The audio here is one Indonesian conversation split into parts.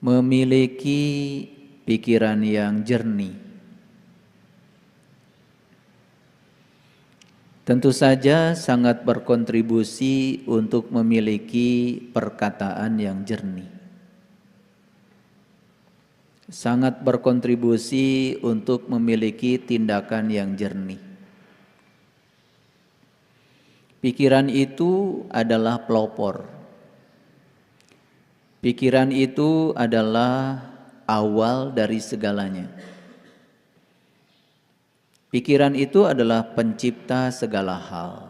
memiliki pikiran yang jernih. Tentu saja sangat berkontribusi untuk memiliki perkataan yang jernih. Sangat berkontribusi untuk memiliki tindakan yang jernih. Pikiran itu adalah pelopor. Pikiran itu adalah awal dari segalanya. Pikiran itu adalah pencipta segala hal.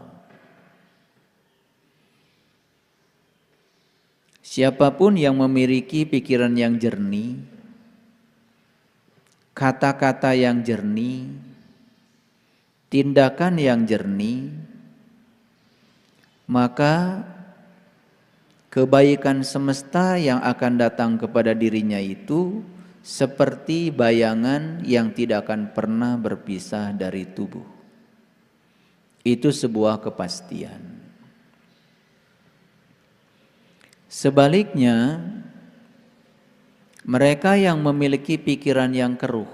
Siapapun yang memiliki pikiran yang jernih, kata-kata yang jernih, tindakan yang jernih, maka kebaikan semesta yang akan datang kepada dirinya itu seperti bayangan yang tidak akan pernah berpisah dari tubuh. Itu sebuah kepastian. Sebaliknya, mereka yang memiliki pikiran yang keruh,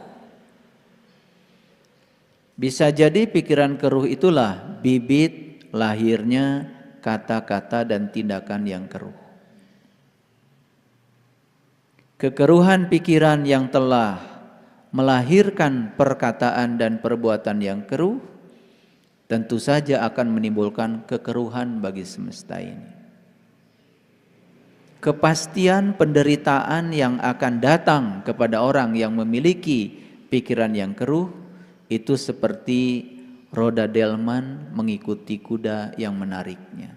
bisa jadi pikiran keruh itulah bibit lahirnya kata-kata dan tindakan yang keruh. Kekeruhan pikiran yang telah melahirkan perkataan dan perbuatan yang keruh tentu saja akan menimbulkan kekeruhan bagi semesta ini. Kepastian penderitaan yang akan datang kepada orang yang memiliki pikiran yang keruh itu seperti roda delman mengikuti kuda yang menariknya.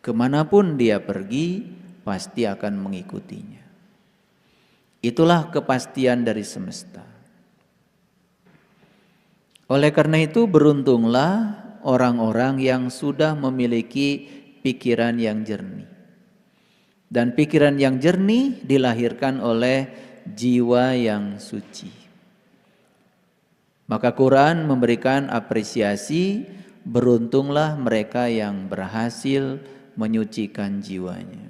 Kemanapun dia pergi pasti akan mengikutinya. Itulah kepastian dari semesta. Oleh karena itu beruntunglah orang-orang yang sudah memiliki pikiran yang jernih. Dan pikiran yang jernih dilahirkan oleh jiwa yang suci. Maka Quran memberikan apresiasi, beruntunglah mereka yang berhasil menyucikan jiwanya.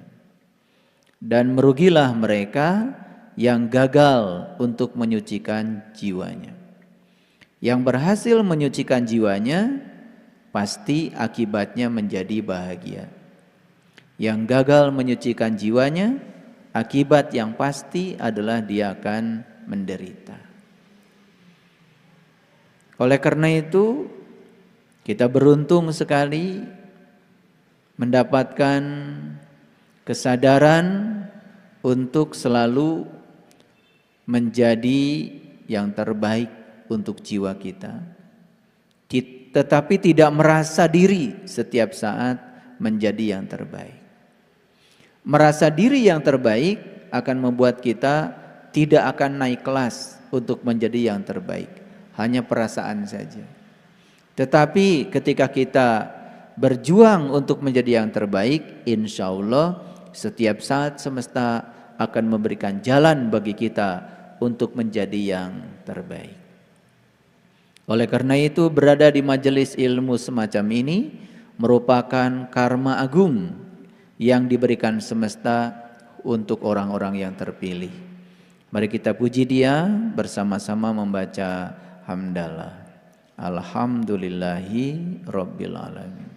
Dan merugilah mereka yang gagal untuk menyucikan jiwanya. Yang berhasil menyucikan jiwanya pasti akibatnya menjadi bahagia. Yang gagal menyucikan jiwanya, akibat yang pasti adalah dia akan menderita. Oleh karena itu, kita beruntung sekali mendapatkan kesadaran untuk selalu menjadi yang terbaik untuk jiwa kita, tetapi tidak merasa diri setiap saat menjadi yang terbaik. Merasa diri yang terbaik akan membuat kita tidak akan naik kelas untuk menjadi yang terbaik, hanya perasaan saja. Tetapi ketika kita berjuang untuk menjadi yang terbaik, insya Allah setiap saat semesta akan memberikan jalan bagi kita untuk menjadi yang terbaik. Oleh karena itu berada di majelis ilmu semacam ini merupakan karma agung yang diberikan semesta untuk orang-orang yang terpilih. Mari kita puji Dia bersama-sama membaca hamdalah. Alhamdulillahi Rabbil Alamin.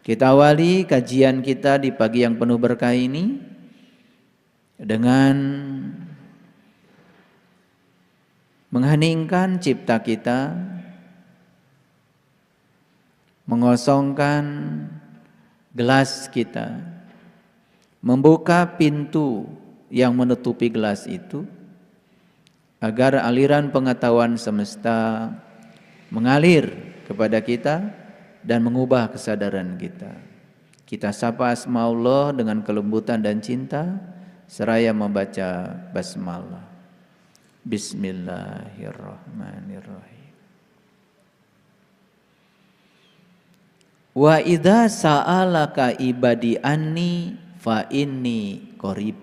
Kita awali kajian kita di pagi yang penuh berkah ini dengan mengheningkan cipta kita, mengosongkan gelas kita, membuka pintu yang menutupi gelas itu, agar aliran pengetahuan semesta mengalir kepada kita dan mengubah kesadaran kita. Kita sapa asma Allah dengan kelembutan dan cinta, seraya membaca basmalah. Bismillahirrahmanirrahim. Wa idza sa'alaka ibadi anni fa inni qarib.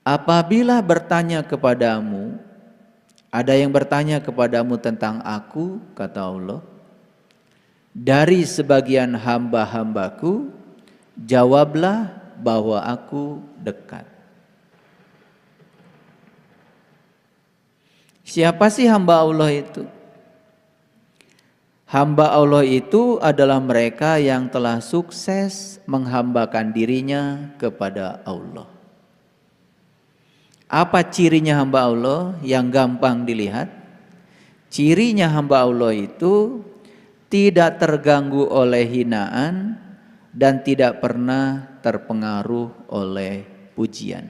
Apabila bertanya kepadamu, ada yang bertanya kepadamu tentang aku, kata Allah, dari sebagian hamba-hambaku, jawablah bahwa aku dekat. Siapa sih hamba Allah itu? Hamba Allah itu adalah mereka yang telah sukses menghambakan dirinya kepada Allah. Apa cirinya hamba Allah yang gampang dilihat? Cirinya hamba Allah itu tidak terganggu oleh hinaan dan tidak pernah terpengaruh oleh pujian.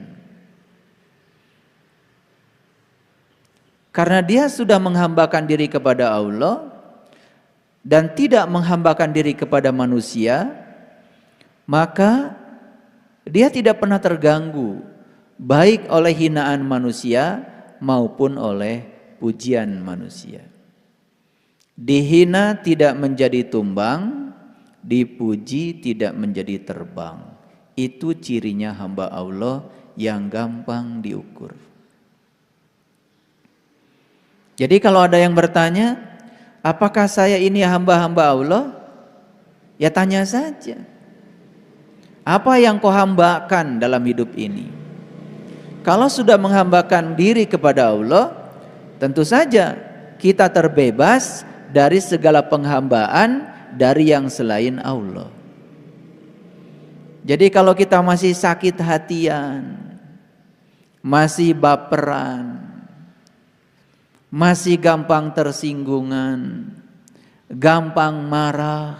Karena dia sudah menghambakan diri kepada Allah dan tidak menghambakan diri kepada manusia, maka dia tidak pernah terganggu baik oleh hinaan manusia maupun oleh pujian manusia. Dihina tidak menjadi tumbang, dipuji tidak menjadi terbang. Itu cirinya hamba Allah yang gampang diukur. Jadi kalau ada yang bertanya, apakah saya ini hamba-hamba Allah? Ya tanya saja. Apa yang kau hambakan dalam hidup ini? Kalau sudah menghambakan diri kepada Allah, tentu saja kita terbebas dari segala penghambaan dari yang selain Allah. Jadi kalau kita masih sakit hatian, masih baperan, masih gampang tersinggungan, gampang marah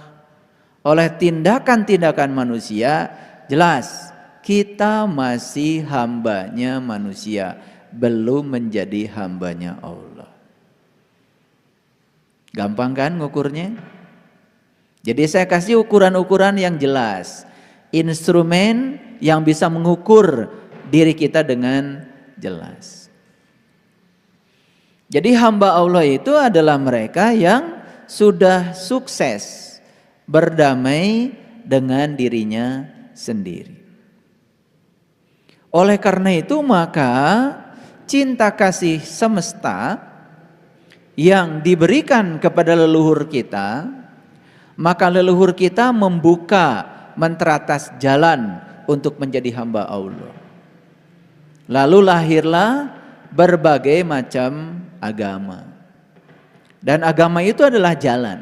oleh tindakan-tindakan manusia, jelas kita masih hambanya manusia, belum menjadi hambanya Allah. Gampang kan ngukurnya? Jadi saya kasih ukuran-ukuran yang jelas, instrumen yang bisa mengukur diri kita dengan jelas. Jadi hamba Allah itu adalah mereka yang sudah sukses berdamai dengan dirinya sendiri. Oleh karena itu maka cinta kasih semesta yang diberikan kepada leluhur kita, maka leluhur kita membuka menteratas jalan untuk menjadi hamba Allah. Lalu lahirlah berbagai macam agama. Dan agama itu adalah jalan.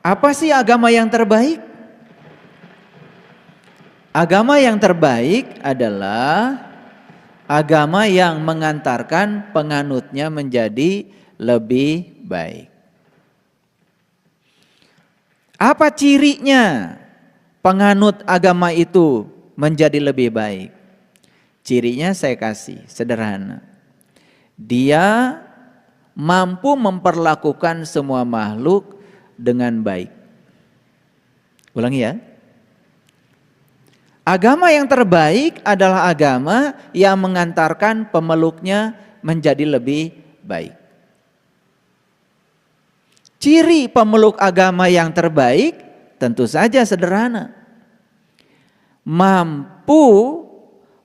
Apa sih agama yang terbaik? Agama yang terbaik adalah agama yang mengantarkan penganutnya menjadi lebih baik. Apa cirinya penganut agama itu menjadi lebih baik? Cirinya saya kasih sederhana. Dia mampu memperlakukan semua makhluk dengan baik. Ulangi ya. Agama yang terbaik adalah agama yang mengantarkan pemeluknya menjadi lebih baik. Ciri pemeluk agama yang terbaik tentu saja sederhana. Mampu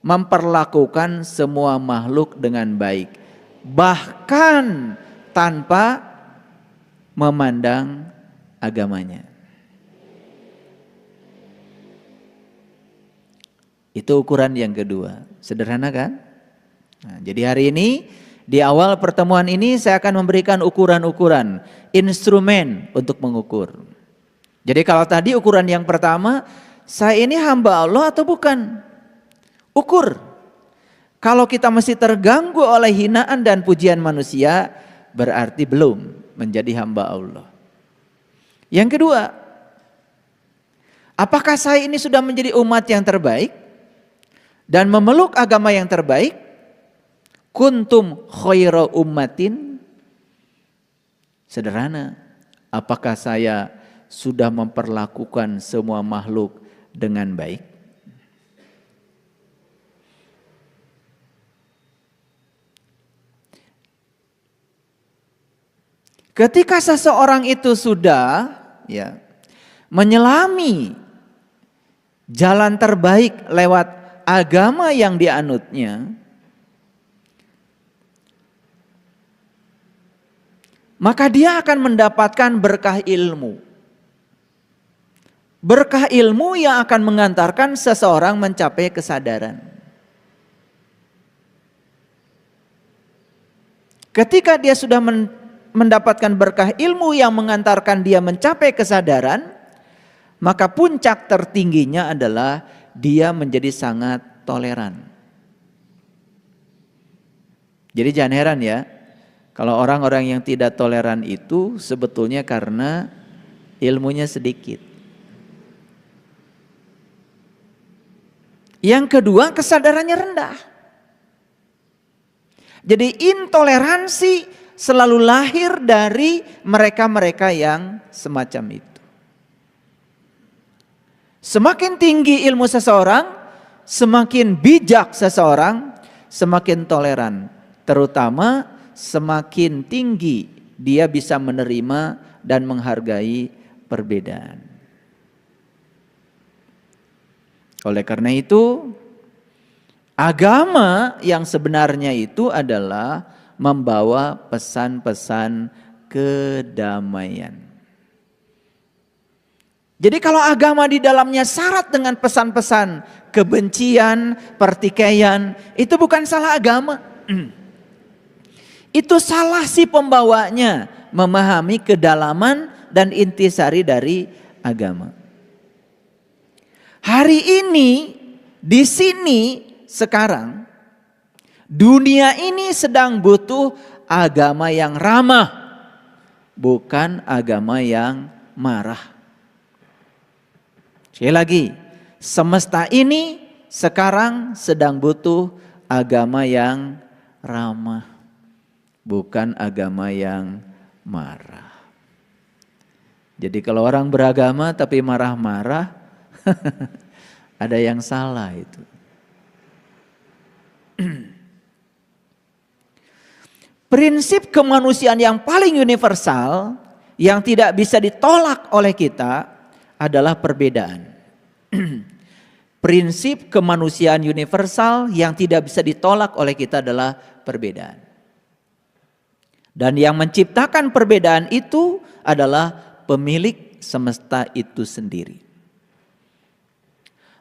memperlakukan semua makhluk dengan baik, bahkan tanpa memandang agamanya. Itu ukuran yang kedua. Sederhana kan? Nah, jadi hari ini di awal pertemuan ini saya akan memberikan ukuran-ukuran, instrumen untuk mengukur. Jadi kalau tadi ukuran yang pertama, saya ini hamba Allah atau bukan? Ukur. Kalau kita masih terganggu oleh hinaan dan pujian manusia, berarti belum menjadi hamba Allah. Yang kedua, apakah saya ini sudah menjadi umat yang terbaik dan memeluk agama yang terbaik? Kuntum khaira ummatin. Sederhana, apakah saya sudah memperlakukan semua makhluk dengan baik? Ketika seseorang itu sudah menyelami jalan terbaik lewat agama yang dianutnya, maka dia akan mendapatkan berkah ilmu. Berkah ilmu yang akan mengantarkan seseorang mencapai kesadaran. Ketika dia sudah mendapatkan berkah ilmu yang mengantarkan dia mencapai kesadaran, maka puncak tertingginya adalah dia menjadi sangat toleran. Jadi jangan heran ya, kalau orang-orang yang tidak toleran itu sebetulnya karena ilmunya sedikit. Yang kedua, kesadarannya rendah. Jadi intoleransi selalu lahir dari mereka-mereka yang semacam itu. Semakin tinggi ilmu seseorang, semakin bijak seseorang, semakin toleran. Terutama semakin tinggi dia bisa menerima dan menghargai perbedaan. Oleh karena itu, agama yang sebenarnya itu adalah membawa pesan-pesan kedamaian. Jadi kalau agama di dalamnya syarat dengan pesan-pesan kebencian, pertikaian, itu bukan salah agama. Itu salah si pembawanya memahami kedalaman dan intisari dari agama. Hari ini, di sini, sekarang, dunia ini sedang butuh agama yang ramah, bukan agama yang marah. Sekali lagi, semesta ini sekarang sedang butuh agama yang ramah, bukan agama yang marah. Jadi kalau orang beragama tapi marah-marah, ada yang salah itu. Prinsip kemanusiaan yang paling universal yang tidak bisa ditolak oleh kita adalah perbedaan. Prinsip kemanusiaan universal yang tidak bisa ditolak oleh kita adalah perbedaan. Dan yang menciptakan perbedaan itu adalah pemilik semesta itu sendiri.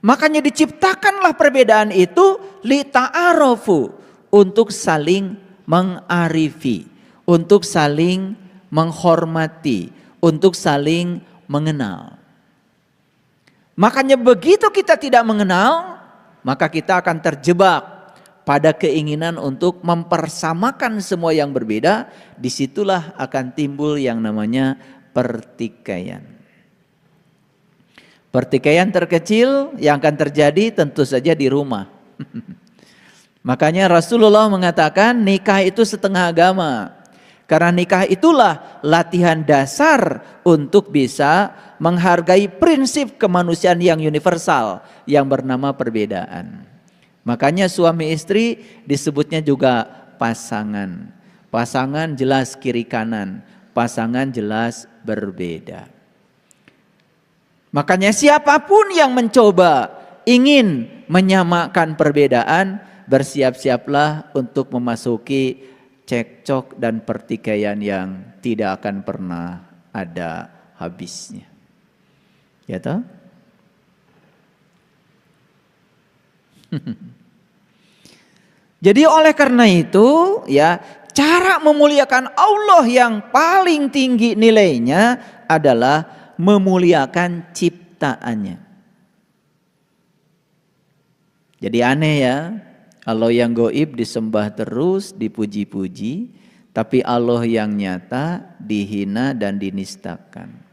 Makanya diciptakanlah perbedaan itu lita'arofu, untuk saling mengarifi, untuk saling menghormati, untuk saling mengenal. Makanya begitu kita tidak mengenal, maka kita akan terjebak pada keinginan untuk mempersamakan semua yang berbeda. Disitulah akan timbul yang namanya pertikaian. Pertikaian terkecil yang akan terjadi tentu saja di rumah. Makanya Rasulullah mengatakan nikah itu setengah agama. Karena nikah itulah latihan dasar untuk bisa menghargai prinsip kemanusiaan yang universal yang bernama perbedaan. Makanya suami istri disebutnya juga pasangan. Pasangan jelas kiri kanan, pasangan jelas berbeda. Makanya siapapun yang mencoba ingin menyamakan perbedaan, bersiap-siaplah untuk memasuki cekcok dan pertikaian yang tidak akan pernah ada habisnya. Ya toh? Jadi oleh karena itu ya, cara memuliakan Allah yang paling tinggi nilainya adalah memuliakan ciptaannya. Jadi aneh ya, Allah yang gaib disembah terus, dipuji-puji, tapi Allah yang nyata dihina dan dinistakan.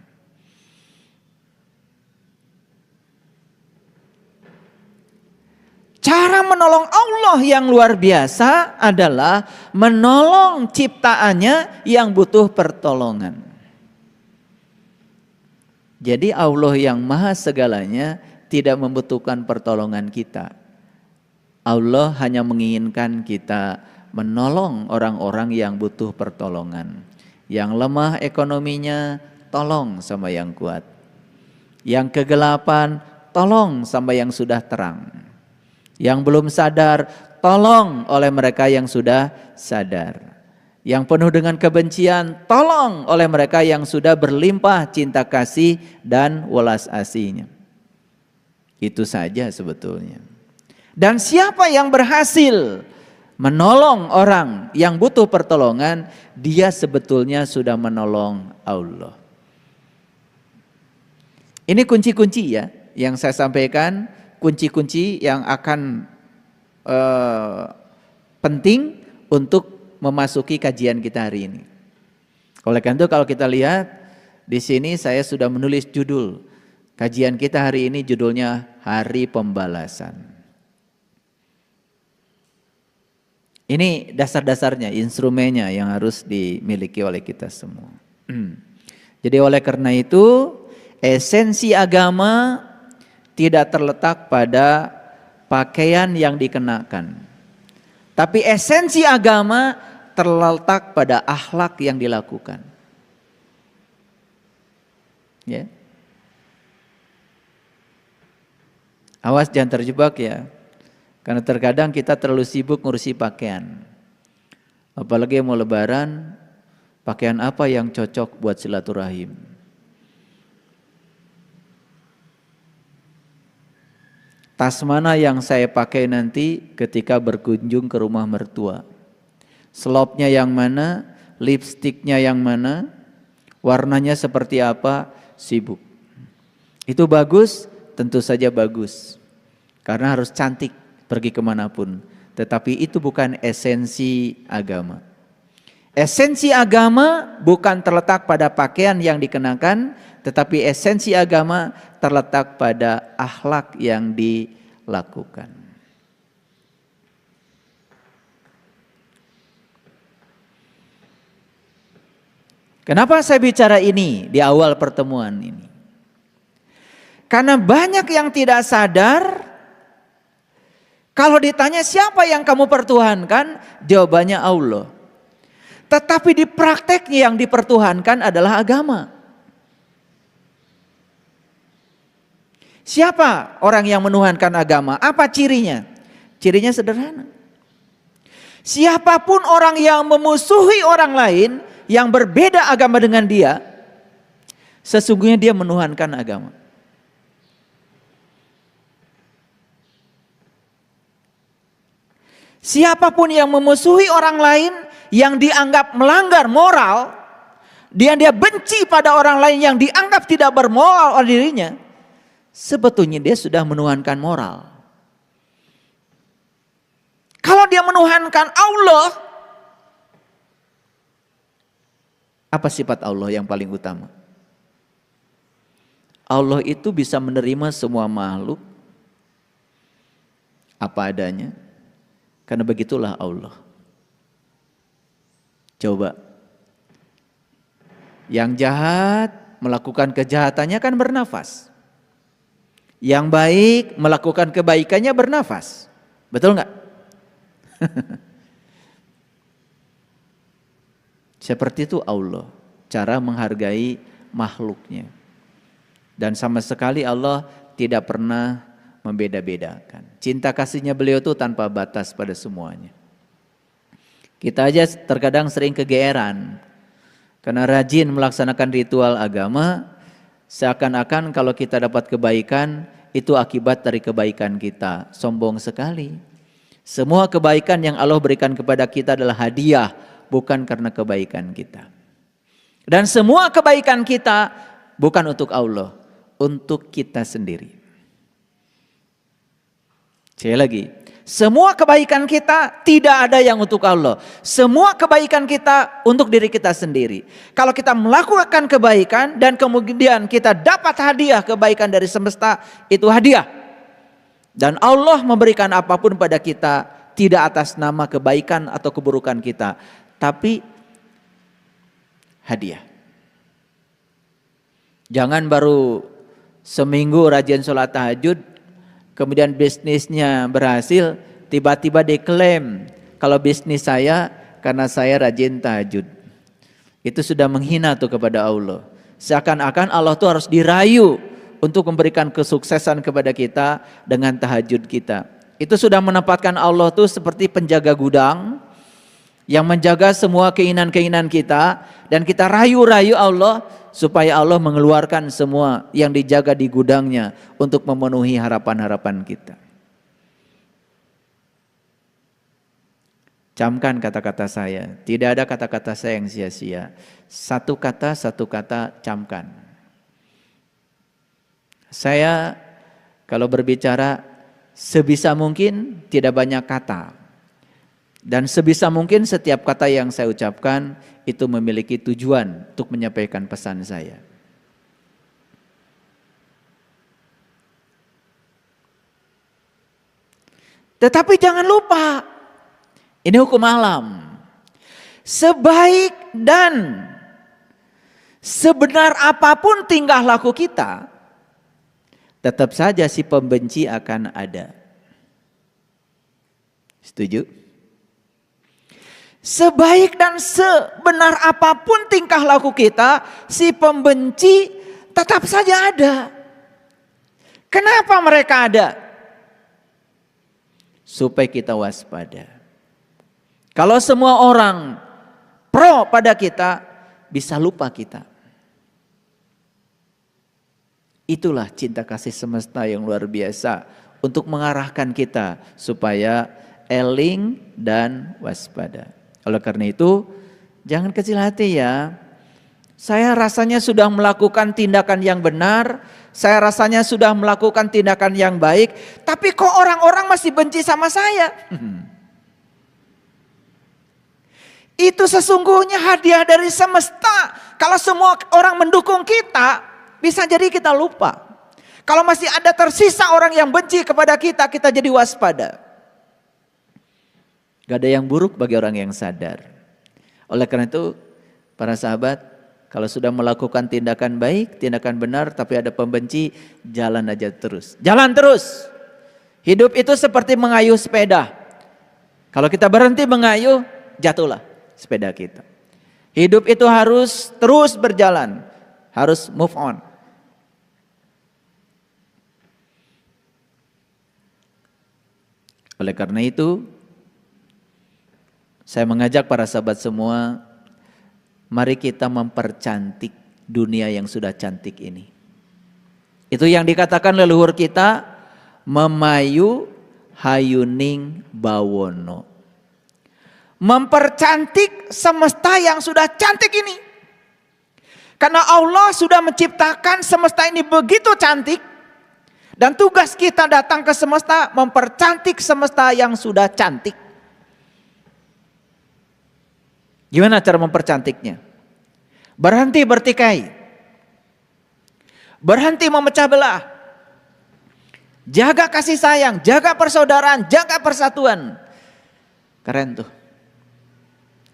Cara menolong Allah yang luar biasa adalah menolong ciptaannya yang butuh pertolongan. Jadi Allah yang maha segalanya tidak membutuhkan pertolongan kita. Allah hanya menginginkan kita menolong orang-orang yang butuh pertolongan. Yang lemah ekonominya, tolong sama yang kuat. Yang kegelapan, tolong sama yang sudah terang. Yang belum sadar, tolong oleh mereka yang sudah sadar. yang penuh dengan kebencian, tolong oleh mereka yang sudah berlimpah cinta kasih dan welas asihnya. Itu saja sebetulnya. Dan siapa yang berhasil menolong orang yang butuh pertolongan, dia sebetulnya sudah menolong Allah. Ini kunci-kunci ya yang saya sampaikan, kunci-kunci yang akan penting untuk memasuki kajian kita hari ini. Oleh karena itu kalau kita lihat di sini saya sudah menulis judul kajian kita hari ini, judulnya Hari Pembalasan. Ini dasar-dasarnya, instrumennya yang harus dimiliki oleh kita semua. Jadi oleh karena itu esensi agama tidak terletak pada pakaian yang dikenakan. Tapi esensi agama terletak pada akhlak yang dilakukan. Ya. Awas jangan terjebak ya. Karena terkadang kita terlalu sibuk ngurusi pakaian. Apalagi mau lebaran, pakaian apa yang cocok buat silaturahim. Tas mana yang saya pakai nanti ketika berkunjung ke rumah mertua? Slopnya yang mana? Lipstiknya yang mana? Warnanya seperti apa? Sibuk. Itu bagus? Tentu saja bagus. Karena harus cantik pergi kemanapun. Tetapi itu bukan esensi agama. Esensi agama bukan terletak pada pakaian yang dikenakan, tetapi esensi agama terletak pada akhlak yang dilakukan. Kenapa saya bicara ini di awal pertemuan ini? Karena banyak yang tidak sadar, kalau ditanya siapa yang kamu pertuhankan, jawabannya Allah. Tetapi di prakteknya yang dipertuhankan adalah agama. Siapa orang yang menuhankan agama? Apa cirinya? Cirinya sederhana. Siapapun orang yang memusuhi orang lain yang berbeda agama dengan dia, sesungguhnya dia menuhankan agama. Siapapun yang memusuhi orang lain yang dianggap melanggar moral, dia benci pada orang lain yang dianggap tidak bermoral oleh dirinya, sebetulnya dia sudah menuhankan moral. Kalau dia menuhankan Allah, apa sifat Allah yang paling utama? Allah itu bisa menerima semua makhluk apa adanya, karena begitulah Allah. Coba, yang jahat melakukan kejahatannya kan bernafas. Yang baik melakukan kebaikannya bernafas. Betul nggak? Seperti itu Allah, cara menghargai makhluknya. Dan sama sekali Allah tidak pernah membeda-bedakan. Cinta kasihnya beliau itu tanpa batas pada semuanya. Kita aja terkadang sering kegeeran karena rajin melaksanakan ritual agama, seakan-akan kalau kita dapat kebaikan itu akibat dari kebaikan kita. Sombong sekali. Semua kebaikan yang Allah berikan kepada kita adalah hadiah, bukan karena kebaikan kita. Dan semua kebaikan kita bukan untuk Allah, untuk kita sendiri. Sekali lagi, semua kebaikan kita tidak ada yang untuk Allah. Semua kebaikan kita untuk diri kita sendiri. Kalau kita melakukan kebaikan dan kemudian kita dapat hadiah kebaikan dari semesta, itu hadiah. Dan Allah memberikan apapun pada kita tidak atas nama kebaikan atau keburukan kita, tapi hadiah. Jangan baru seminggu rajin sholat tahajud, kemudian bisnisnya berhasil, tiba-tiba diklaim kalau bisnis saya karena saya rajin tahajud. Itu sudah menghina tuh kepada Allah. Seakan-akan Allah tuh harus dirayu untuk memberikan kesuksesan kepada kita dengan tahajud kita. Itu sudah menempatkan Allah tuh seperti penjaga gudang yang menjaga semua keinginan-keinginan kita, dan kita rayu-rayu Allah supaya Allah mengeluarkan semua yang dijaga di gudangnya untuk memenuhi harapan-harapan kita. Camkan kata-kata saya, tidak ada kata-kata saya yang sia-sia. Satu kata camkan. Saya kalau berbicara sebisa mungkin tidak banyak kata. Dan sebisa mungkin setiap kata yang saya ucapkan itu memiliki tujuan untuk menyampaikan pesan saya. Tetapi jangan lupa, ini hukum alam. Sebaik dan sebenar apapun tingkah laku kita, tetap saja si pembenci akan ada. Setuju? Sebaik dan sebenar apapun tingkah laku kita, si pembenci tetap saja ada. Kenapa mereka ada? Supaya kita waspada. Kalau semua orang pro pada kita, bisa lupa kita. Itulah cinta kasih semesta yang luar biasa untuk mengarahkan kita supaya eling dan waspada. Oleh karena itu, jangan kecil hati ya. Saya rasanya sudah melakukan tindakan yang benar, saya rasanya sudah melakukan tindakan yang baik, tapi kok orang-orang masih benci sama saya? Itu sesungguhnya hadiah dari semesta. Kalau semua orang mendukung kita, bisa jadi kita lupa. Kalau masih ada tersisa orang yang benci kepada kita, kita jadi waspada. Gak ada yang buruk bagi orang yang sadar. Oleh karena itu, para sahabat, kalau sudah melakukan tindakan baik, tindakan benar, tapi ada pembenci, jalan aja terus. Jalan terus. Hidup itu seperti mengayuh sepeda. Kalau kita berhenti mengayuh, jatuhlah sepeda kita. Hidup itu harus terus berjalan, harus move on. Oleh karena itu, saya mengajak para sahabat semua, mari kita mempercantik dunia yang sudah cantik ini. Itu yang dikatakan leluhur kita, memayu hayuning bawono. Mempercantik semesta yang sudah cantik ini. Karena Allah sudah menciptakan semesta ini begitu cantik. Dan tugas kita datang ke semesta, mempercantik semesta yang sudah cantik. Gimana cara mempercantiknya? Berhenti bertikai. Berhenti memecah belah. Jaga kasih sayang, jaga persaudaraan, jaga persatuan. Keren tuh.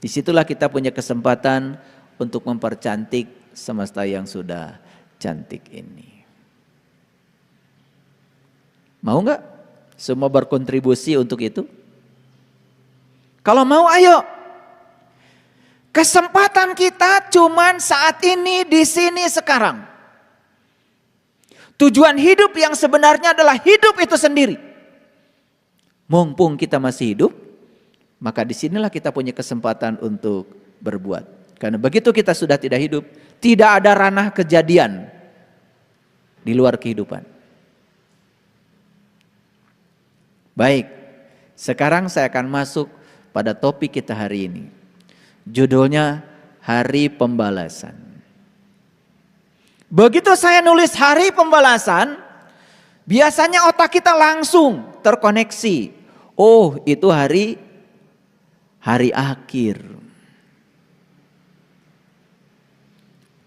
Disitulah kita punya kesempatan untuk mempercantik semesta yang sudah cantik ini. Mau nggak semua berkontribusi untuk itu? Kalau mau ayo. Kesempatan kita cuman saat ini, di sini, sekarang. Tujuan hidup yang sebenarnya adalah hidup itu sendiri. Mumpung kita masih hidup, maka disinilah kita punya kesempatan untuk berbuat. Karena begitu kita sudah tidak hidup, tidak ada ranah kejadian di luar kehidupan. Baik, sekarang saya akan masuk pada topik kita hari ini. Judulnya Hari Pembalasan. Begitu saya nulis Hari Pembalasan, biasanya otak kita langsung terkoneksi. Oh, itu hari akhir.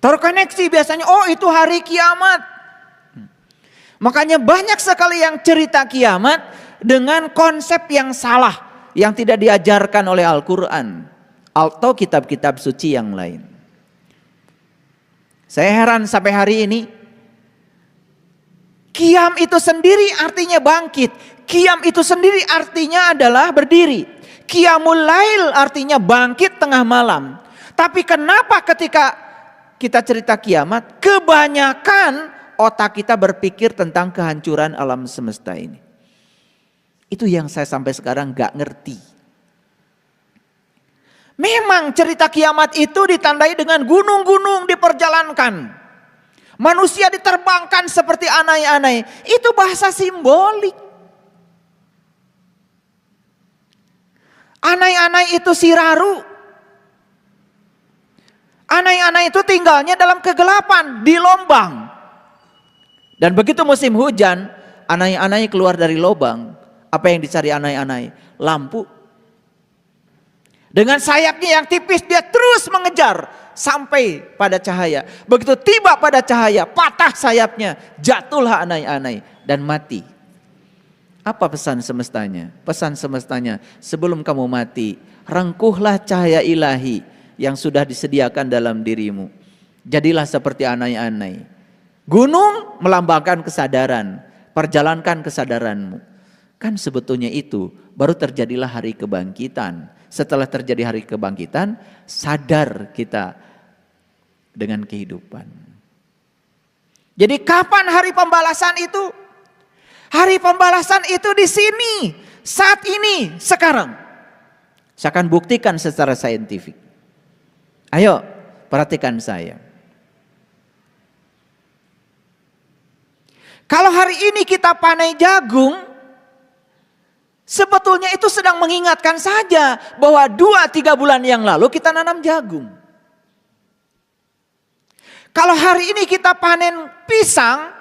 Terkoneksi biasanya, oh itu hari kiamat. Makanya banyak sekali yang cerita kiamat dengan konsep yang salah, yang tidak diajarkan oleh Al-Quran atau kitab-kitab suci yang lain. Saya heran sampai hari ini. Qiyam itu sendiri artinya bangkit. Qiyam itu sendiri artinya adalah berdiri. Qiyamul lail artinya bangkit tengah malam. Tapi kenapa ketika kita cerita kiamat, kebanyakan otak kita berpikir tentang kehancuran alam semesta ini. Itu yang saya sampai sekarang gak ngerti. Memang cerita kiamat itu ditandai dengan gunung-gunung diperjalankan. Manusia diterbangkan seperti anai-anai. Itu bahasa simbolik. Anai-anai itu siraru. Anai-anai itu tinggalnya dalam kegelapan, di lubang. Dan begitu musim hujan, anai-anai keluar dari lubang. Apa yang dicari anai-anai? Lampu. Dengan sayapnya yang tipis dia terus mengejar sampai pada cahaya. Begitu tiba pada cahaya, patah sayapnya, jatuhlah anai-anai dan mati. Apa pesan semestanya? Pesan semestanya, sebelum kamu mati, rengkuhlah cahaya ilahi yang sudah disediakan dalam dirimu. Jadilah seperti anai-anai. Gunung melambangkan kesadaran, perjalankan kesadaranmu. Kan sebetulnya itu baru terjadilah hari kebangkitan. Setelah terjadi hari kebangkitan, sadar kita dengan kehidupan. Jadi kapan hari pembalasan itu? Hari pembalasan itu di sini, saat ini, sekarang. Saya akan buktikan secara saintifik. Ayo, perhatikan saya. Kalau hari ini kita panen jagung, sebetulnya itu sedang mengingatkan saja bahwa 2-3 bulan yang lalu kita nanam jagung. Kalau hari ini kita panen pisang,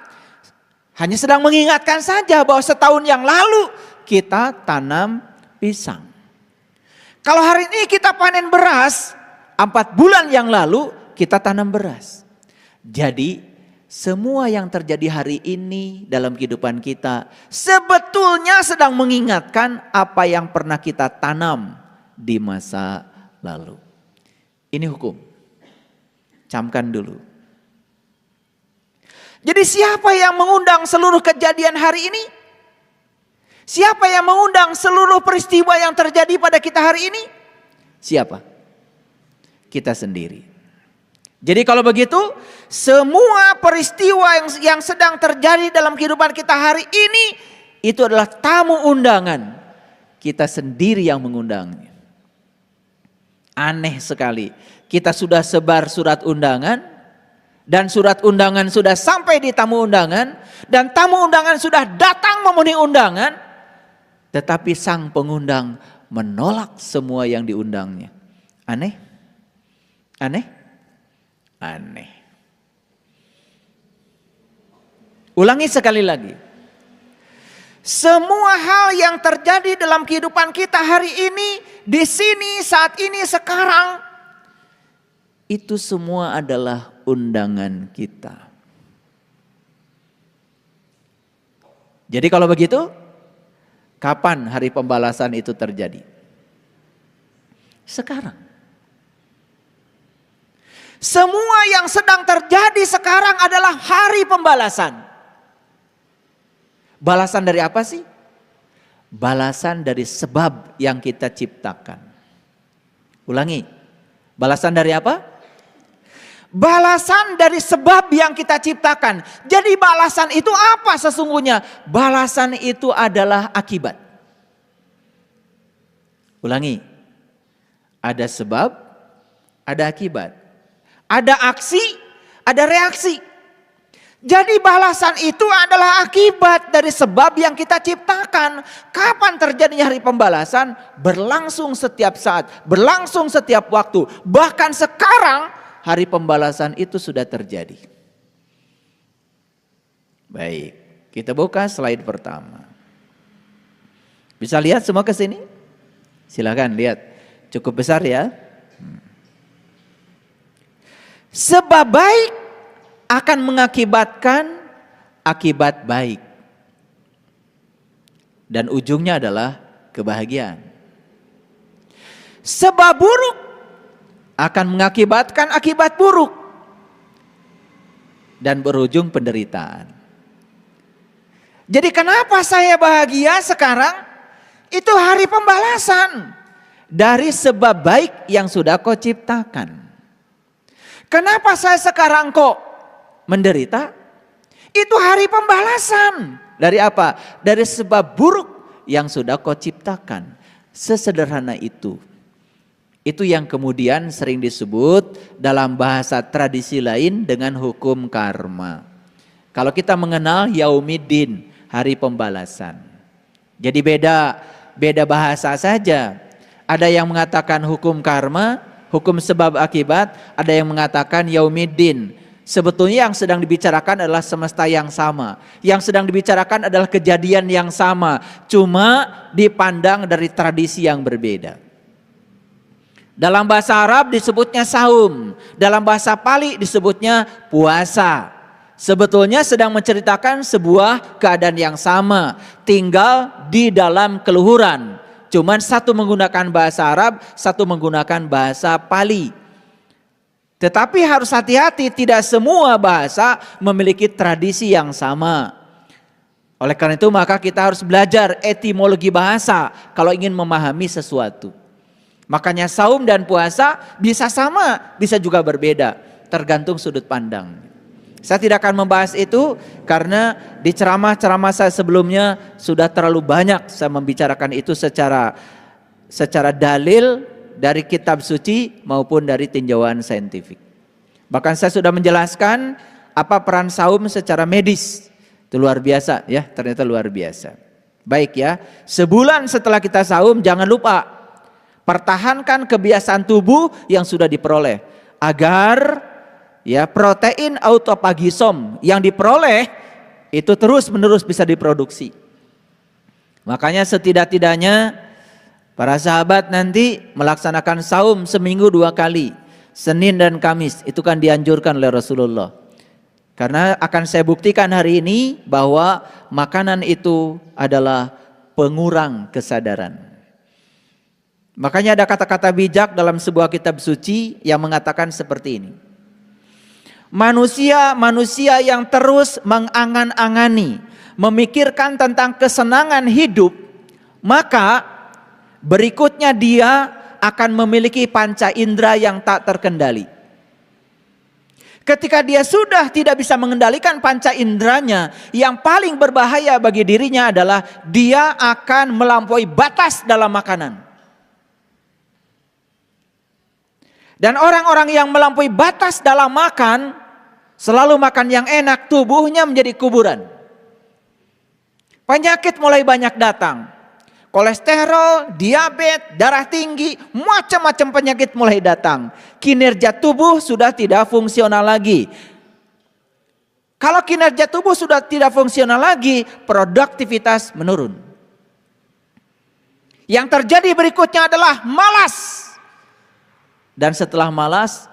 hanya sedang mengingatkan saja bahwa setahun yang lalu kita tanam pisang. Kalau hari ini kita panen beras, 4 bulan yang lalu kita tanam beras. Jadi semua yang terjadi hari ini dalam kehidupan kita sebetulnya sedang mengingatkan apa yang pernah kita tanam di masa lalu. Ini hukum. Camkan dulu. Jadi siapa yang mengundang seluruh kejadian hari ini? Siapa yang mengundang seluruh peristiwa yang terjadi pada kita hari ini? Siapa? Kita sendiri. Jadi kalau begitu, semua peristiwa yang sedang terjadi dalam kehidupan kita hari ini, itu adalah tamu undangan. Kita sendiri yang mengundangnya. Aneh sekali. Kita sudah sebar surat undangan. Dan surat undangan sudah sampai di tamu undangan. Dan tamu undangan sudah datang memenuhi undangan. Tetapi sang pengundang menolak semua yang diundangnya. Aneh? Aneh? Aneh. Ulangi sekali lagi. Semua hal yang terjadi dalam kehidupan kita hari ini, di sini, saat ini, sekarang, itu semua adalah undangan kita. Jadi kalau begitu, kapan hari pembalasan itu terjadi? Sekarang. Semua yang sedang terjadi sekarang adalah hari pembalasan. Balasan dari apa sih? Balasan dari sebab yang kita ciptakan. Ulangi. Balasan dari apa? Balasan dari sebab yang kita ciptakan. Jadi balasan itu apa sesungguhnya? Balasan itu adalah akibat. Ulangi. Ada sebab, ada akibat. Ada aksi, ada reaksi. Jadi balasan itu adalah akibat dari sebab yang kita ciptakan. Kapan terjadinya hari pembalasan? Berlangsung setiap saat, berlangsung setiap waktu. Bahkan sekarang hari pembalasan itu sudah terjadi. Baik, kita buka slide pertama. Bisa lihat semua ke sini? Silakan lihat. Cukup besar ya. Sebab baik akan mengakibatkan akibat baik. Dan ujungnya adalah kebahagiaan. Sebab buruk akan mengakibatkan akibat buruk. Dan berujung penderitaan. Jadi kenapa saya bahagia sekarang? Itu hari pembalasan. Dari sebab baik yang sudah kau ciptakan. Kenapa saya sekarang kok menderita? Itu hari pembalasan. Dari apa? Dari sebab buruk yang sudah kau ciptakan. Sesederhana itu. Itu yang kemudian sering disebut dalam bahasa tradisi lain dengan hukum karma. Kalau kita mengenal Yaumiddin, hari pembalasan. Jadi beda bahasa saja. Ada yang mengatakan hukum karma, hukum sebab akibat, ada yang mengatakan Yaumiddin. Sebetulnya yang sedang dibicarakan adalah semesta yang sama. Yang sedang dibicarakan adalah kejadian yang sama, cuma dipandang dari tradisi yang berbeda. Dalam bahasa Arab disebutnya saum, dalam bahasa Pali disebutnya puasa. Sebetulnya sedang menceritakan sebuah keadaan yang sama, tinggal di dalam keluhuran. Cuman satu menggunakan bahasa Arab, satu menggunakan bahasa Pali. Tetapi harus hati-hati, tidak semua bahasa memiliki tradisi yang sama. Oleh karena itu maka kita harus belajar etimologi bahasa kalau ingin memahami sesuatu. Makanya saum dan puasa bisa sama, bisa juga berbeda, tergantung sudut pandang. Saya tidak akan membahas itu karena di ceramah-ceramah saya sebelumnya sudah terlalu banyak saya membicarakan itu secara dalil dari kitab suci maupun dari tinjauan saintifik. Bahkan saya sudah menjelaskan apa peran saum secara medis. Itu luar biasa ya, ternyata luar biasa. Baik ya, sebulan setelah kita saum jangan lupa pertahankan kebiasaan tubuh yang sudah diperoleh agar ya protein autofagisom yang diperoleh itu terus-menerus bisa diproduksi. Makanya setidak-tidaknya para sahabat nanti melaksanakan saum seminggu 2 kali, Senin dan Kamis. Itu kan dianjurkan oleh Rasulullah. Karena akan saya buktikan hari ini bahwa makanan itu adalah pengurang kesadaran. Makanya ada kata-kata bijak dalam sebuah kitab suci yang mengatakan seperti ini. Manusia yang terus mengangan-angani, memikirkan tentang kesenangan hidup, maka berikutnya dia akan memiliki panca indera yang tak terkendali. Ketika dia sudah tidak bisa mengendalikan panca inderanya, yang paling berbahaya bagi dirinya adalah dia akan melampaui batas dalam makanan. Dan orang-orang yang melampaui batas dalam makan, selalu makan yang enak, tubuhnya menjadi kuburan. Penyakit mulai banyak datang. Kolesterol, diabetes, darah tinggi, macam-macam penyakit mulai datang. Kinerja tubuh sudah tidak fungsional lagi. Kalau kinerja tubuh sudah tidak fungsional lagi, produktivitas menurun. Yang terjadi berikutnya adalah malas. Dan setelah malas,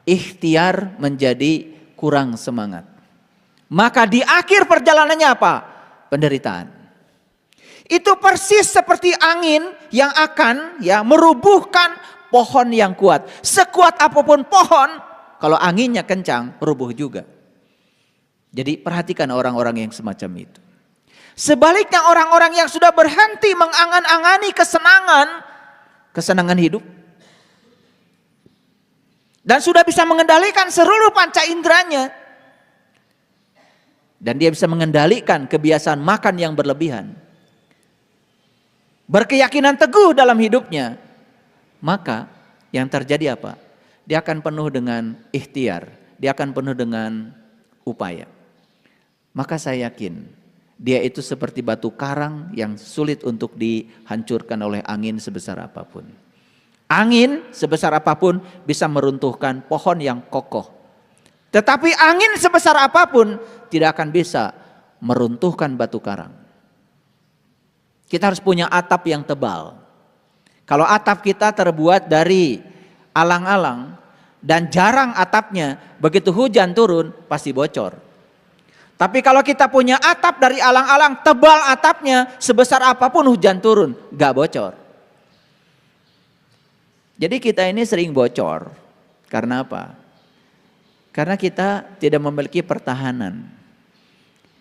ikhtiar menjadi kurang semangat. Maka di akhir perjalanannya apa? Penderitaan. Itu persis seperti angin yang akan merubuhkan pohon yang kuat. Sekuat apapun pohon, kalau anginnya kencang, rubuh juga. Jadi perhatikan orang-orang yang semacam itu. Sebaliknya orang-orang yang sudah berhenti mengangan-angani kesenangan hidup, dan sudah bisa mengendalikan seluruh panca inderanya. Dan dia bisa mengendalikan kebiasaan makan yang berlebihan. Berkeyakinan teguh dalam hidupnya. Maka yang terjadi apa? Dia akan penuh dengan ikhtiar. Dia akan penuh dengan upaya. Maka saya yakin dia itu seperti batu karang yang sulit untuk dihancurkan oleh angin sebesar apapun. Angin sebesar apapun bisa meruntuhkan pohon yang kokoh. Tetapi angin sebesar apapun tidak akan bisa meruntuhkan batu karang. Kita harus punya atap yang tebal. Kalau atap kita terbuat dari alang-alang dan jarang atapnya, begitu hujan turun pasti bocor. Tapi kalau kita punya atap dari alang-alang, tebal atapnya, sebesar apapun hujan turun, gak bocor. Jadi kita ini sering bocor. Karena apa? Karena kita tidak memiliki pertahanan.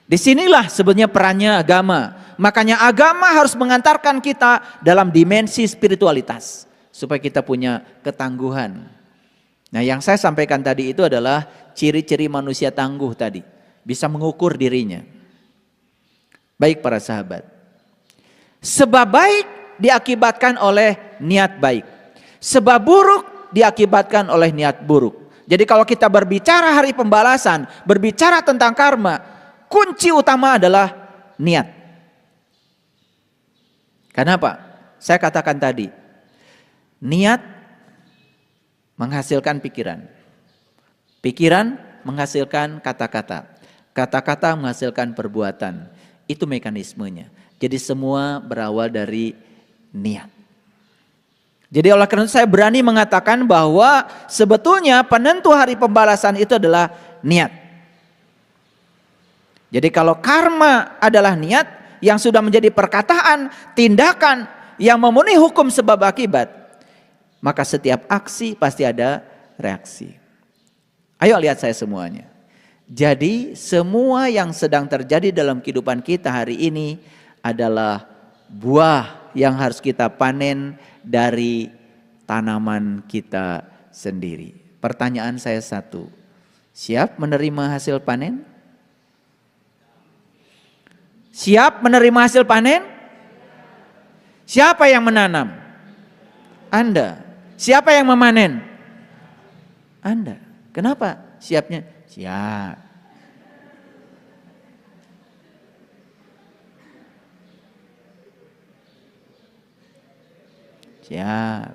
Disinilah sebenarnya perannya agama. Makanya agama harus mengantarkan kita dalam dimensi spiritualitas. Supaya kita punya ketangguhan. Nah yang saya sampaikan tadi itu adalah ciri-ciri manusia tangguh tadi. Bisa mengukur dirinya. Baik para sahabat. Sebab baik diakibatkan oleh niat baik. Sebab buruk diakibatkan oleh niat buruk. Jadi kalau kita berbicara hari pembalasan, berbicara tentang karma, kunci utama adalah niat. Kenapa? Saya katakan tadi, niat menghasilkan pikiran. Pikiran menghasilkan kata-kata. Kata-kata menghasilkan perbuatan. Itu mekanismenya. Jadi semua berawal dari niat. Jadi oleh karena itu saya berani mengatakan bahwa sebetulnya penentu hari pembalasan itu adalah niat. Jadi kalau karma adalah niat yang sudah menjadi perkataan, tindakan yang memenuhi hukum sebab akibat, maka setiap aksi pasti ada reaksi. Ayo lihat saya semuanya. Jadi semua yang sedang terjadi dalam kehidupan kita hari ini adalah buah yang harus kita panen dari tanaman kita sendiri. Pertanyaan saya satu, siap menerima hasil panen? Siap menerima hasil panen? Siapa yang menanam? Anda. Siapa yang memanen? Anda. Kenapa siapnya? Siap. Siap.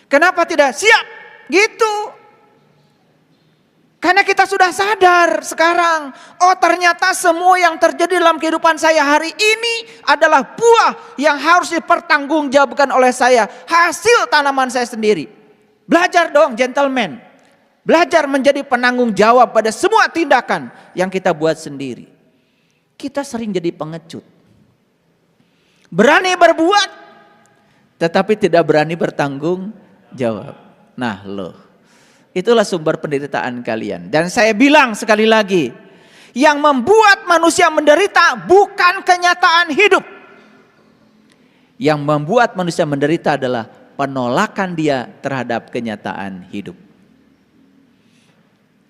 Kenapa tidak siap? Gitu. Karena kita sudah sadar sekarang, oh ternyata semua yang terjadi dalam kehidupan saya hari ini adalah buah yang harus dipertanggungjawabkan oleh saya, hasil tanaman saya sendiri. Belajar dong gentleman. Belajar menjadi penanggung jawab pada semua tindakan yang kita buat sendiri. Kita sering jadi pengecut. Berani berbuat, tetapi tidak berani bertanggung jawab. Nah loh, itulah sumber penderitaan kalian. Dan saya bilang sekali lagi, yang membuat manusia menderita bukan kenyataan hidup. Yang membuat manusia menderita adalah penolakan dia terhadap kenyataan hidup.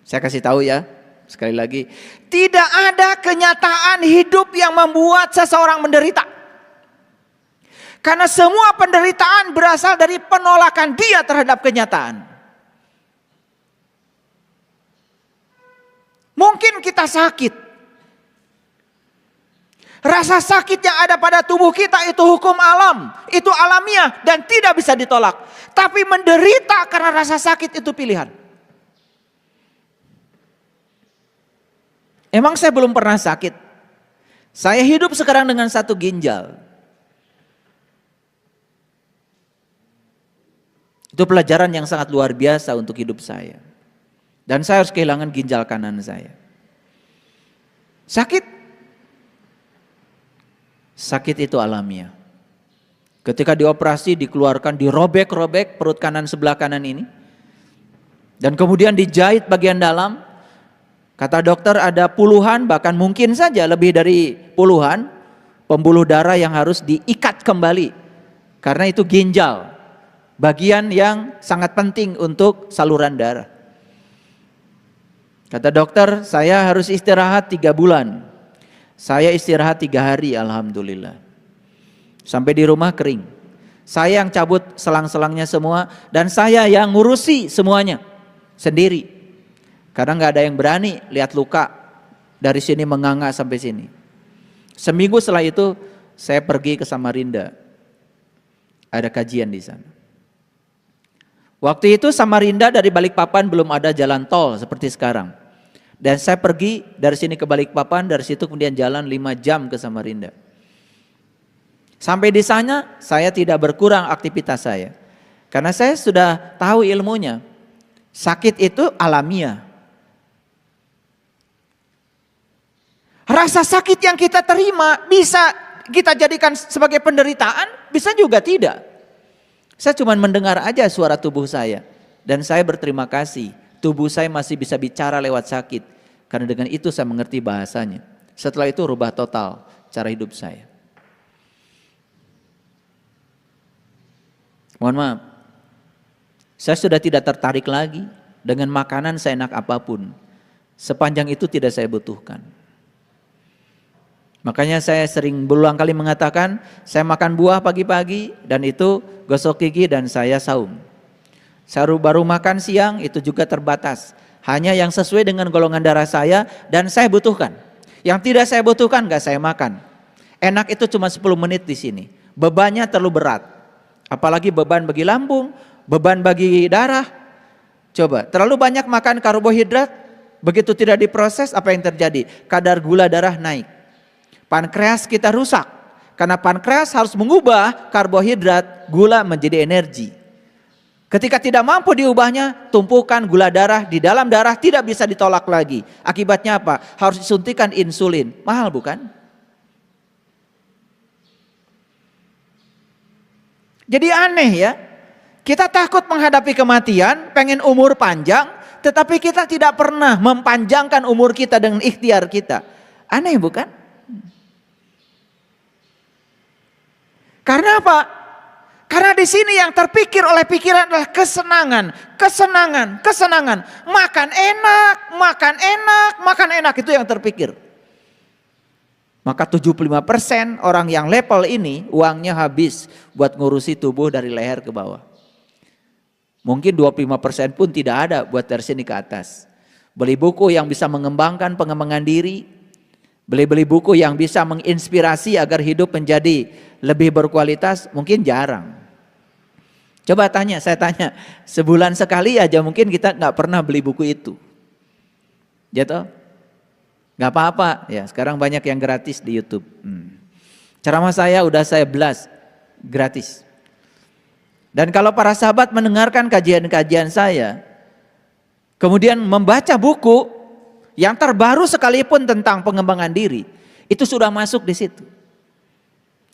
Saya kasih tahu ya, sekali lagi, tidak ada kenyataan hidup yang membuat seseorang menderita. Karena semua penderitaan berasal dari penolakan dia terhadap kenyataan. Mungkin kita sakit. Rasa sakit yang ada pada tubuh kita itu hukum alam. Itu alamiah dan tidak bisa ditolak. Tapi menderita karena rasa sakit itu pilihan. Emang saya belum pernah sakit. Saya hidup sekarang dengan satu ginjal. Itu pelajaran yang sangat luar biasa untuk hidup saya. Dan saya harus kehilangan ginjal kanan saya. Sakit. Sakit itu alamiah. Ketika dioperasi, dikeluarkan, dirobek-robek perut kanan sebelah kanan ini. Dan kemudian dijahit bagian dalam. Kata dokter ada puluhan, bahkan mungkin saja lebih dari puluhan pembuluh darah yang harus diikat kembali. Karena itu ginjal. Bagian yang sangat penting untuk saluran darah. Kata dokter, saya harus istirahat 3 bulan. Saya istirahat 3 hari, alhamdulillah. Sampai di rumah kering. Saya yang cabut selang-selangnya semua. Dan saya yang ngurusi semuanya sendiri. Karena gak ada yang berani lihat luka dari sini menganga sampai sini. Seminggu setelah itu saya pergi ke Samarinda. Ada kajian di sana. Waktu itu Samarinda dari Balikpapan belum ada jalan tol seperti sekarang. Dan saya pergi dari sini ke Balikpapan, dari situ kemudian jalan 5 jam ke Samarinda. Sampai di sana saya tidak berkurang aktivitas saya. Karena saya sudah tahu ilmunya. Sakit itu alamiah. Rasa sakit yang kita terima bisa kita jadikan sebagai penderitaan, bisa juga tidak. Saya cuma mendengar aja suara tubuh saya. Dan saya berterima kasih. Tubuh saya masih bisa bicara lewat sakit. Karena dengan itu saya mengerti bahasanya. Setelah itu rubah total cara hidup saya. Mohon maaf. Saya sudah tidak tertarik lagi dengan makanan seenak apapun. Sepanjang itu tidak saya butuhkan. Makanya saya sering berulang kali mengatakan, saya makan buah pagi-pagi dan itu gosok gigi dan saya saum. Saya baru makan siang itu juga terbatas. Hanya yang sesuai dengan golongan darah saya dan saya butuhkan. Yang tidak saya butuhkan gak saya makan. Enak itu cuma 10 menit di sini. Bebannya terlalu berat. Apalagi beban bagi lambung, beban bagi darah. Coba, terlalu banyak makan karbohidrat, begitu tidak diproses apa yang terjadi? Kadar gula darah naik. Pankreas kita rusak. Karena pankreas harus mengubah karbohidrat, gula menjadi energi. Ketika tidak mampu diubahnya, tumpukan gula darah di dalam darah tidak bisa ditolak lagi. Akibatnya apa? Harus disuntikan insulin. Mahal bukan? Jadi aneh ya. Kita takut menghadapi kematian, pengen umur panjang, tetapi kita tidak pernah mempanjangkan umur kita dengan ikhtiar kita. Aneh bukan? Karena apa? Karena di sini yang terpikir oleh pikiran adalah kesenangan, kesenangan, kesenangan. Makan enak, makan enak, makan enak, itu yang terpikir. Maka 75% orang yang level ini uangnya habis buat ngurusi tubuh dari leher ke bawah. Mungkin 25% pun tidak ada buat dari sini ke atas. Beli buku yang bisa mengembangkan pengembangan diri. Beli-beli buku yang bisa menginspirasi agar hidup menjadi lebih berkualitas mungkin jarang. Coba tanya, saya tanya, sebulan sekali aja mungkin kita nggak pernah beli buku itu. Jatuh? Nggak apa-apa, ya sekarang banyak yang gratis di YouTube. Ceramah saya udah saya blast, gratis. Dan kalau para sahabat mendengarkan kajian-kajian saya, kemudian membaca buku yang terbaru sekalipun tentang pengembangan diri, itu sudah masuk di situ.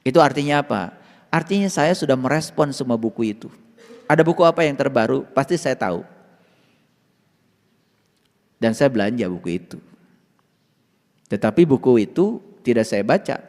Itu artinya apa? Artinya saya sudah merespon semua buku itu. Ada buku apa yang terbaru? Pasti saya tahu. Dan saya belanja buku itu. Tetapi buku itu tidak saya baca.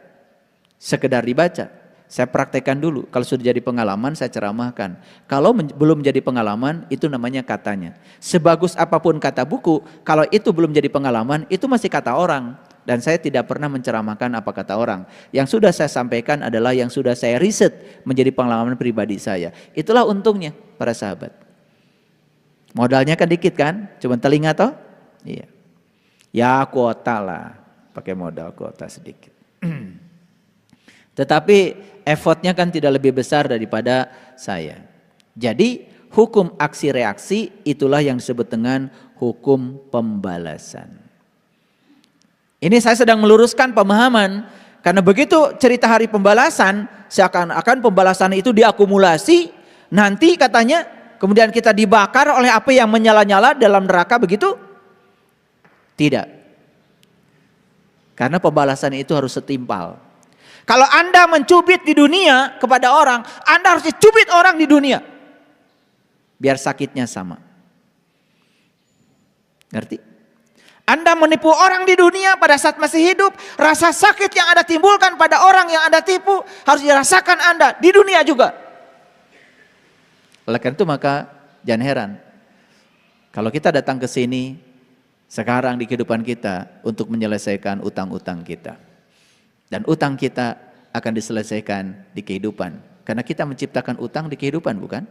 Sekedar dibaca. Saya praktekkan dulu. Kalau sudah jadi pengalaman saya ceramahkan. Kalau belum jadi pengalaman itu namanya katanya. Sebagus apapun kata buku, kalau itu belum jadi pengalaman itu masih kata orang. Dan saya tidak pernah menceramahkan apa kata orang. Yang sudah saya sampaikan adalah yang sudah saya riset menjadi pengalaman pribadi saya. Itulah untungnya para sahabat. Modalnya kan dikit kan? Cuma telinga toh? Iya. Ya kuota lah. Pakai modal kuota sedikit. Tetapi effortnya kan tidak lebih besar daripada saya. Jadi hukum aksi reaksi itulah yang disebut dengan hukum pembalasan. Ini saya sedang meluruskan pemahaman. Karena begitu cerita hari pembalasan, seakan-akan pembalasan itu diakumulasi. Nanti katanya kemudian kita dibakar oleh api yang menyala-nyala dalam neraka, begitu? Tidak. Karena pembalasan itu harus setimpal. Kalau Anda mencubit di dunia kepada orang, Anda harus dicubit orang di dunia. Biar sakitnya sama. Ngerti? Anda menipu orang di dunia pada saat masih hidup, rasa sakit yang Anda timbulkan pada orang yang Anda tipu harus dirasakan Anda di dunia juga. Oleh karena itu maka jangan heran kalau kita datang ke sini sekarang di kehidupan kita untuk menyelesaikan utang-utang kita. Dan utang kita akan diselesaikan di kehidupan. Karena kita menciptakan utang di kehidupan, bukan?